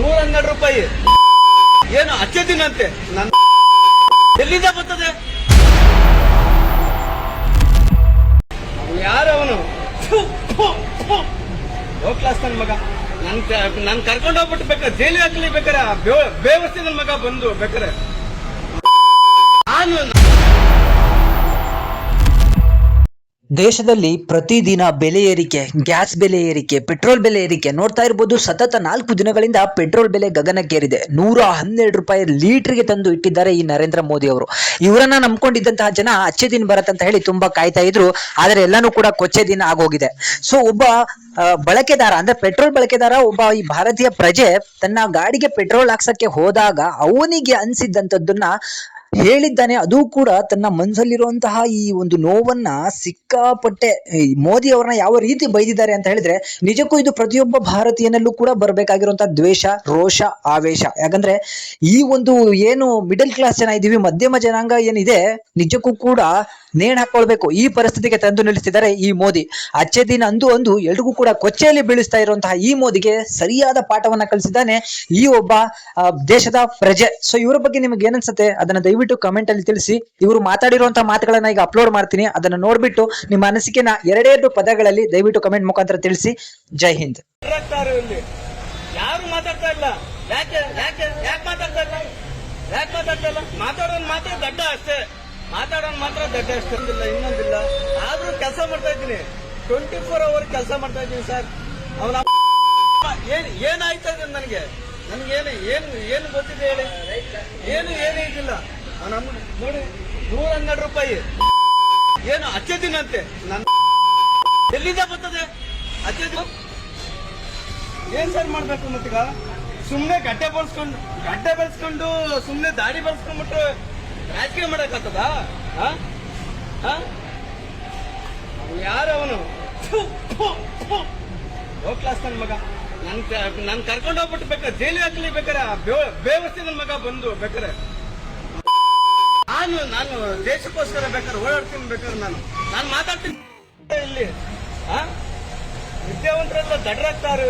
₹112 ಏನು ಅಚ್ಚೆ ದಿನ ಅಂತೆ ನನ್ನ ಎಲ್ಲಿಂದ ಬರ್ತದೆ? ಯಾರವನು ಲೋ ಕ್ಲಾಸ್ ನನ್ನ ಮಗ. ನನ್ ಕರ್ಕೊಂಡು ಹೋಗ್ಬಿಟ್ಟು ಬೇಕಾರೆ ಜೈಲಿಗೆ ಹಾಕಲಿ, ಬೇಕಾರೆ ಬೇವಸ್ಥೆ ನನ್ನ ಮಗ ಬಂದು ಬೇಕಾರೆ ನಾನು ದೇಶದಲ್ಲಿ ಪ್ರತಿದಿನ ಬೆಲೆ ಏರಿಕೆ, ಗ್ಯಾಸ್ ಬೆಲೆ ಏರಿಕೆ, ಪೆಟ್ರೋಲ್ ಬೆಲೆ ಏರಿಕೆ ನೋಡ್ತಾ ಇರಬಹುದು. ಸತತ 4 ದಿನಗಳಿಂದ ಪೆಟ್ರೋಲ್ ಬೆಲೆ ಗಗನಕ್ಕೇರಿದೆ. ₹112 ಲೀಟರ್ಗೆ ತಂದು ಇಟ್ಟಿದ್ದಾರೆ ಈ ನರೇಂದ್ರ ಮೋದಿ ಅವರು. ಇವರನ್ನ ನಂಬ್ಕೊಂಡಿದ್ದಂತಹ ಜನ ಅಚ್ಚೆ ದಿನ ಬರತ್ತಂತ ಹೇಳಿ ತುಂಬಾ ಕಾಯ್ತಾ ಇದ್ರು. ಆದ್ರೆ ಎಲ್ಲಾನು ಕೂಡ ಕೊಚ್ಚೆ ದಿನ ಆಗೋಗಿದೆ. ಸೊ ಒಬ್ಬ ಬಳಕೆದಾರ ಅಂದ್ರೆ ಪೆಟ್ರೋಲ್ ಬಳಕೆದಾರ, ಒಬ್ಬ ಈ ಭಾರತೀಯ ಪ್ರಜೆ ತನ್ನ ಗಾಡಿಗೆ ಪೆಟ್ರೋಲ್ ಹಾಕ್ಸಕ್ಕೆ ಹೋದಾಗ ಅವನಿಗೆ ಅನ್ಸಿದ್ದಂಥದ್ದನ್ನ ಹೇಳಿದ್ದಾನೆ. ಅದು ಕೂಡ ತನ್ನ ಮನಸ್ಸಲ್ಲಿರುವಂತಹ ಈ ಒಂದು ನೋವನ್ನ ಸಿಕ್ಕಾಪಟ್ಟೆ ಮೋದಿ ಅವರನ್ನ ಯಾವ ರೀತಿ ಬೈದಿದ್ದಾರೆ ಅಂತ ಹೇಳಿದ್ರೆ, ನಿಜಕ್ಕೂ ಇದು ಪ್ರತಿಯೊಬ್ಬ ಭಾರತೀಯನಲ್ಲೂ ಕೂಡ ಬರಬೇಕಾಗಿರುವಂತಹ ದ್ವೇಷ, ರೋಷ, ಆವೇಶ. ಯಾಕಂದ್ರೆ ಈ ಒಂದು ಏನು ಮಿಡಲ್ ಕ್ಲಾಸ್ ಜನ ಇದೀವಿ, ಮಧ್ಯಮ ಜನಾಂಗ ಏನಿದೆ, ನಿಜಕ್ಕೂ ಕೂಡ ನೇಣು ಹಾಕೊಳ್ಬೇಕು. ಈ ಪರಿಸ್ಥಿತಿಗೆ ತಂದು ನಿಲ್ಲಿಸಿದ್ದಾರೆ ಈ ಮೋದಿ. ಅಚ್ಚೆ ದಿನ ಅಂದು ಎಲ್ರಿಗೂ ಕೂಡ ಕೊಚ್ಚೆಯಲ್ಲಿ ಬೀಳಿಸ್ತಾ ಇರುವಂತಹ ಈ ಮೋದಿಗೆ ಸರಿಯಾದ ಪಾಠವನ್ನ ಕಲಿಸಿದ್ದಾನೆ ಈ ಒಬ್ಬ ದೇಶದ ಪ್ರಜೆ. ಸೊ ಇವರ ಬಗ್ಗೆ ನಿಮ್ಗೆ ಏನನ್ಸುತ್ತೆ ಅದನ್ನ ದಯವಿಟ್ಟು ಕಮೆಂಟ್ ಅಲ್ಲಿ ತಿಳಿಸಿ. ಇವರು ಮಾತಾಡಿರುವಂತಹ ಮಾತುಗಳನ್ನ ಈಗ ಅಪ್ಲೋಡ್ ಮಾಡ್ತೀನಿ, ಅದನ್ನ ನೋಡ್ಬಿಟ್ಟು ನಿಮ್ಮ ಅನಿಸಿಕೆನ 2 ಪದಗಳಲ್ಲಿ ದಯವಿಟ್ಟು ಕಮೆಂಟ್ ಮುಖಾಂತರ ತಿಳಿಸಿ. ಜೈ ಹಿಂದ್. ಯಾರು ಮಾತಾಡ್ತಾ ಇಲ್ಲ. ಯಾಕೆ ಮಾತಾಡ್ತಾ ಇಲ್ಲ? ಮಾತಾಡೋನ್ ಮಾತ್ರ ದಡ್ಡ ಅಷ್ಟೇ, ಮಾತಾಡೋನ್ ಮಾತ್ರ ದಡ್ಡ ಅಷ್ಟೇ. ಇನ್ನೊಂದಿಲ್ಲ. ಆದ್ರೂ ಕೆಲಸ ಮಾಡ್ತಾ ಇದ್ದೀನಿ, 24 hours ಕೆಲಸ ಮಾಡ್ತಾ ಇದ್ದೀನಿ ಸರ್. ಅವನ ಏನಾಯ್ತಾ ಇದೆ ನನಗೆ ಏನು ಗೊತ್ತಿದೆ ಹೇಳಿ? ಏನು ಇದಿಲ್ಲ. ನೋಡಿ ₹112 ಏನು ಅಚ್ಚೆ ದಿನ ಅಂತೆ ನನ್ನ ಎಲ್ಲಿಂದ ಬರ್ತದೆ ಅಚ್ಚೆ ದಿನ? ಏನ್ ಸರ್ ಮಾಡ್ಬೇಕು ಮತ್ತೀಗ? ಸುಮ್ನೆ ಗಡ್ಡೆ ಬೆಳೆಸ್ಕೊಂಡು ಸುಮ್ನೆ ದಾಡಿ ಬೆಳೆಸ್ಕೊಂಡ್ಬಿಟ್ರೆ ರಾಜಕೀಯ ಮಾಡಕ್ಕಾಗ್ತದ? ಯಾರವನು ಲೋ ಕ್ಲಾಸ್ ನನ್ನ ಮಗ. ನನ್ ಕರ್ಕೊಂಡು ಹೋಗ್ಬಿಟ್ಟು ಬೇಕಾರೆ ಜೈಲಿಗೆ ಹಾಕಲಿ, ಬೇಕಾರೆ ಬೇವಸ್ಥೆ ನನ್ನ ಮಗ ಬಂದು ಬೇಕಾರೆ ನಾನು ದೇಶಕ್ಕೋಸ್ಕರ ಬೇಕಾದ್ರೆ ಓಡಾಡ್ತೀನಿ, ಬೇಕಾದ್ರೆ ನಾನು ಮಾತಾಡ್ತೀನಿ. ಇಲ್ಲಿ ವಿದ್ಯಾವಂತರೆಲ್ಲ ದಡ್ರಾಗ್ತಾರೆ.